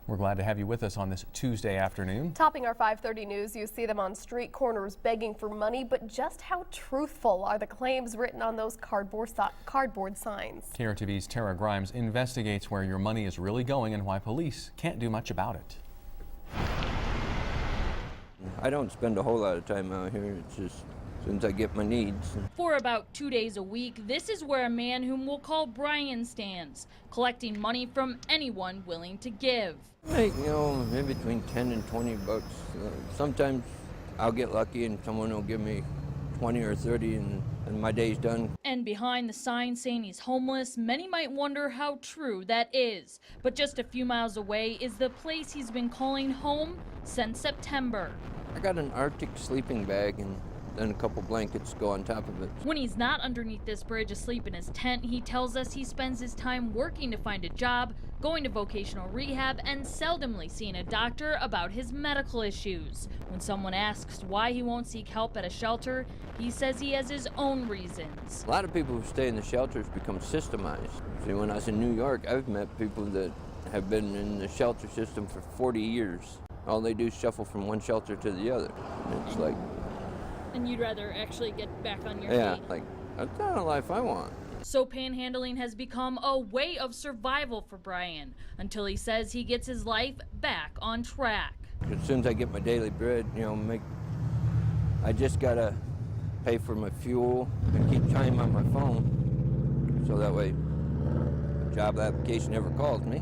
We're glad to have you with us on this Tuesday afternoon. Topping our 5:30 news, you see them on street corners begging for money, but just how truthful are the claims written on those cardboard signs? KRTV's Tara Grimes investigates where your money is really going and why police can't do much about it. I don't spend a whole lot of time out here. It's just since I get my needs. For about 2 days a week, this is where a man whom we'll call Brian stands, collecting money from anyone willing to give. Like, in between 10 and 20 bucks. Sometimes I'll get lucky and someone will give me 20 or 30 and my day's done. And behind the sign saying he's homeless, many might wonder how true that is. But just a few miles away is the place he's been calling home since September. I got an Arctic sleeping bag and then a couple blankets go on top of it. When he's not underneath this bridge asleep in his tent, he tells us he spends his time working to find a job, going to vocational rehab, and seldomly seeing a doctor about his medical issues. When someone asks why he won't seek help at a shelter, he says he has his own reasons. A lot of people who stay in the shelters become systemized. See, when I was in New York, I've met people that have been in the shelter system for 40 years. All they do is shuffle from one shelter to the other. It's like... And you'd rather actually get back on your feet? Yeah, like, that's not a life I want. So panhandling has become a way of survival for Brian, until he says he gets his life back on track. As soon as I get my daily bread, I just gotta pay for my fuel and keep time on my phone, so that way if a job application ever calls me,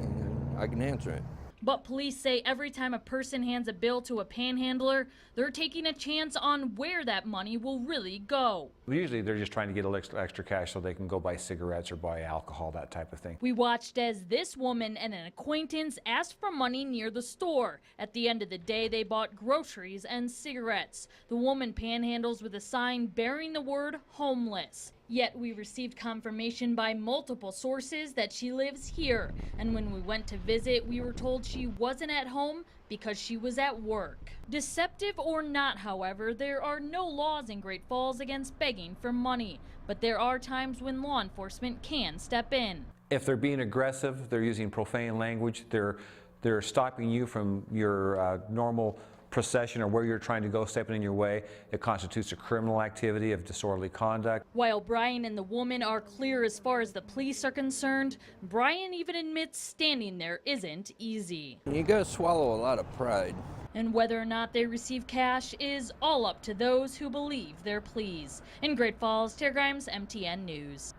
I can answer it. But police say every time a person hands a bill to a panhandler, they're taking a chance on where that money will really go. Usually they're just trying to get a little extra cash so they can go buy cigarettes or buy alcohol, that type of thing. We watched as this woman and an acquaintance asked for money near the store. At the end of the day, they bought groceries and cigarettes. The woman panhandles with a sign bearing the word homeless. Yet we received confirmation by multiple sources that she lives here. And when we went to visit, we were told she wasn't at home because she was at work. Deceptive or not, however, there are no laws in Great Falls against begging for money. But there are times when law enforcement can step in. If they're being aggressive, they're using profane language, they're stopping you from your normal procession or where you're trying to go, stepping in your way, it constitutes a criminal activity of disorderly conduct. While Brian and the woman are clear as far as the police are concerned, Brian even admits standing there isn't easy. You gotta swallow a lot of pride. And whether or not they receive cash is all up to those who believe their pleas. In Great Falls, Tara Grimes, MTN News.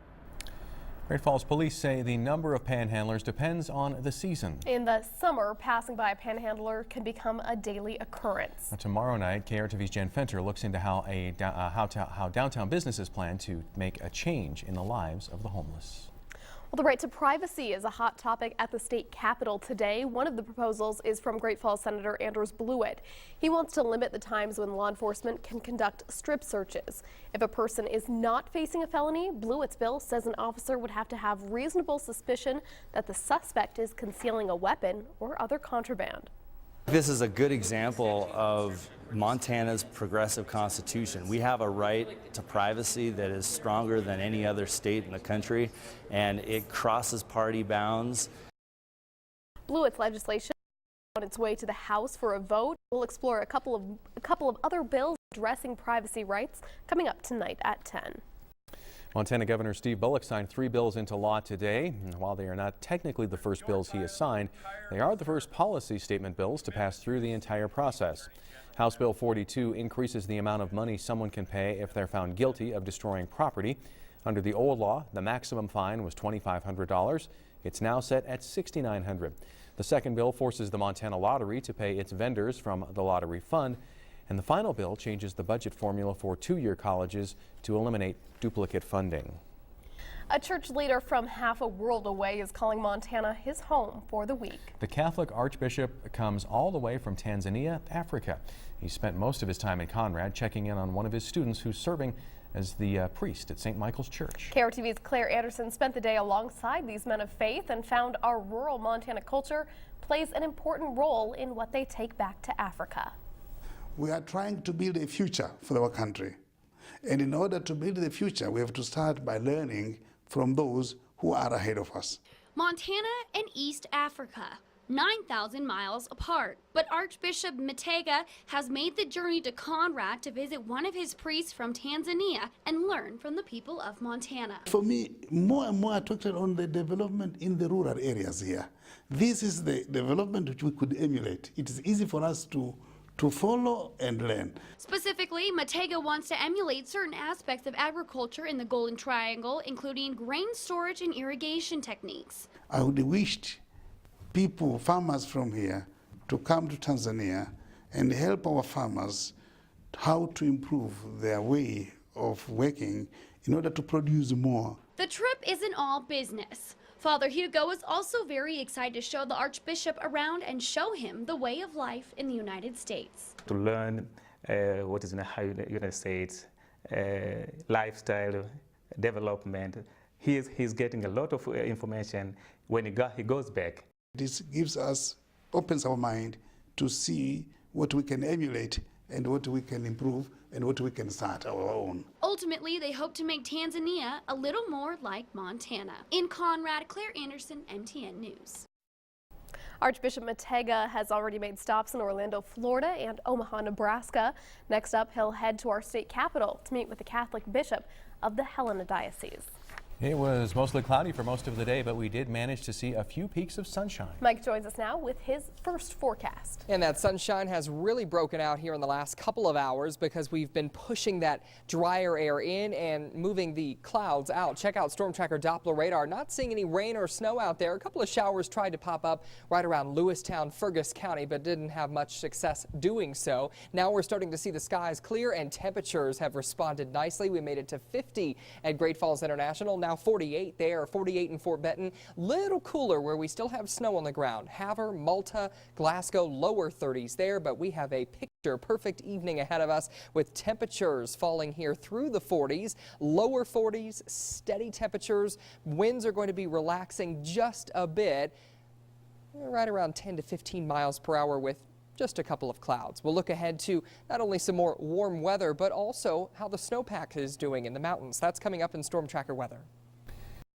Great Falls police say the number of panhandlers depends on the season. In the summer, passing by a panhandler can become a daily occurrence. Tomorrow night, KRTV's Jen Fenter looks into how downtown businesses plan to make a change in the lives of the homeless. Well, the right to privacy is a hot topic at the state capitol today. One of the proposals is from Great Falls Senator Anders Blewett. He wants to limit the times when law enforcement can conduct strip searches. If a person is not facing a felony, Blewett's bill says an officer would have to have reasonable suspicion that the suspect is concealing a weapon or other contraband. This is a good example of Montana's progressive constitution. We have a right to privacy that is stronger than any other state in the country, and it crosses party bounds. Blewett's legislation on its way to the House for a vote. We'll explore a couple of other bills addressing privacy rights coming up tonight at 10. Montana Governor Steve Bullock signed 3 bills into law today. And while they are not technically the first bills he has signed, they are the first policy statement bills to pass through the entire process. House Bill 42 increases the amount of money someone can pay if they're found guilty of destroying property. Under the old law, the maximum fine was $2,500. It's now set at $6,900. The second bill forces the Montana Lottery to pay its vendors from the lottery fund. And the final bill changes the budget formula for 2-year colleges to eliminate duplicate funding. A church leader from half a world away is calling Montana his home for the week. The Catholic Archbishop comes all the way from Tanzania, Africa. He spent most of his time in Conrad checking in on one of his students who's serving as the priest at St. Michael's Church. KRTV's Claire Anderson spent the day alongside these men of faith and found our rural Montana culture plays an important role in what they take back to Africa. We are trying to build a future for our country. And in order to build the future, we have to start by learning from those who are ahead of us. Montana and East Africa, 9,000 miles apart. But Archbishop Matega has made the journey to Conrad to visit one of his priests from Tanzania and learn from the people of Montana. For me, more and more attracted on the development in the rural areas here. This is the development which we could emulate. It is easy for us to follow and learn. Specifically, Matega wants to emulate certain aspects of agriculture in the Golden Triangle, including grain storage and irrigation techniques. I would have wished people, farmers from here, to come to Tanzania and help our farmers how to improve their way of working in order to produce more. The trip isn't all business. Father Hugo is also very excited to show the Archbishop around and show him the way of life in the United States. To learn what is in the United States, lifestyle development. He's getting a lot of information when he goes back. This gives us, opens our mind to see what we can emulate and what we can improve and what we can start our own. Ultimately, they hope to make Tanzania a little more like Montana. In Conrad, Claire Anderson, MTN News. Archbishop Matega has already made stops in Orlando, Florida and Omaha, Nebraska. Next up, he'll head to our state capital to meet with the Catholic Bishop of the Helena Diocese. It was mostly cloudy for most of the day, but we did manage to see a few peaks of sunshine. Mike joins us now with his first forecast. And that sunshine has really broken out here in the last couple of hours because we've been pushing that drier air in and moving the clouds out. Check out Storm Tracker Doppler radar. Not seeing any rain or snow out there. A couple of showers tried to pop up right around Lewistown, Fergus County, but didn't have much success doing so. Now we're starting to see the skies clear and temperatures have responded nicely. We made it to 50 at Great Falls International. Now 48 there, 48 in Fort Benton. Little cooler where we still have snow on the ground. Havre, Malta, Glasgow, lower 30s there, but we have a picture perfect evening ahead of us with temperatures falling here through the 40s, lower 40s, steady temperatures. Winds are going to be relaxing just a bit, right around 10 to 15 miles per hour with just a couple of clouds. We'll look ahead to not only some more warm weather, but also how the snowpack is doing in the mountains. That's coming up in Storm Tracker weather.